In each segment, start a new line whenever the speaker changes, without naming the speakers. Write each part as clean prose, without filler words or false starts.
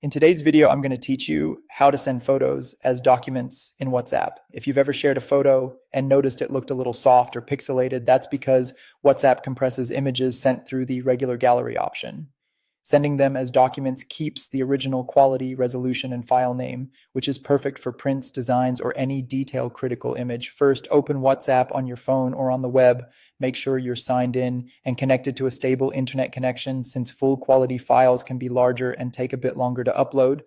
In today's video, I'm going to teach you how to send photos as documents in WhatsApp. If you've ever shared a photo and noticed it looked a little soft or pixelated, that's because WhatsApp compresses images sent through the regular gallery option. Sending them as documents keeps the original quality, resolution, and file name, which is perfect for prints, designs, or any detail-critical image. First, open WhatsApp on your phone or on the web. Make sure you're signed in and connected to a stable internet connection, since full-quality files can be larger and take a bit longer to upload.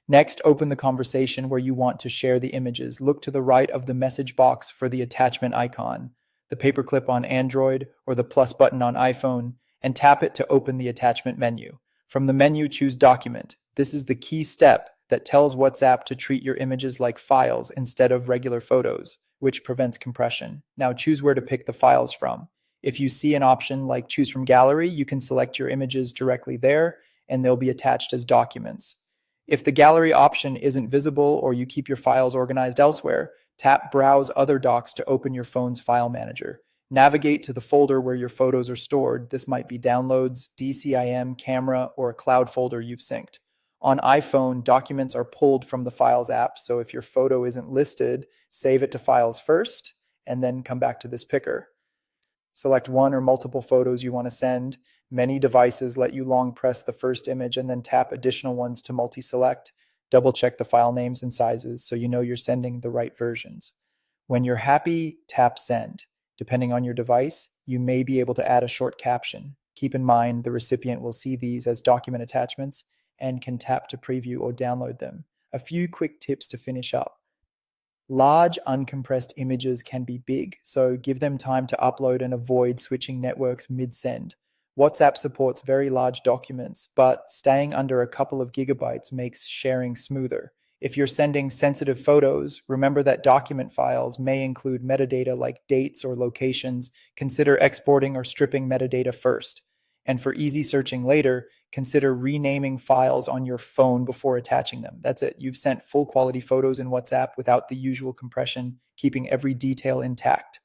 Next, open the conversation where you want to share the images. Look to the right of the message box for the attachment icon, the paperclip on Android, or the plus button on iPhone, and tap it to open the attachment menu. From the menu, choose Document. This is the key step that tells WhatsApp to treat your images like files instead of regular photos, which prevents compression. Now choose where to pick the files from. If you see an option like Choose from Gallery, you can select your images directly there, and they'll be attached as documents. If the gallery option isn't visible or you keep your files organized elsewhere, tap Browse Other Docs to open your phone's file manager. Navigate to the folder where your photos are stored. This might be downloads, DCIM, camera, or a cloud folder you've synced. On iPhone, documents are pulled from the Files app, so if your photo isn't listed, save it to Files first, and then come back to this picker. Select one or multiple photos you want to send. Many devices let you long press the first image and then tap additional ones to multi-select. Double check the file names and sizes so you know you're sending the right versions. When you're happy, tap Send. Depending on your device, you may be able to add a short caption. Keep in mind the recipient will see these as document attachments and can tap to preview or download them. A few quick tips to finish up. Large uncompressed images can be big, so give them time to upload and avoid switching networks mid-send. WhatsApp supports very large documents, but staying under a couple of gigabytes makes sharing smoother. If you're sending sensitive photos, remember that document files may include metadata like dates or locations. Consider exporting or stripping metadata first. And for easy searching later, consider renaming files on your phone before attaching them. That's it. You've sent full quality photos in WhatsApp without the usual compression, keeping every detail intact.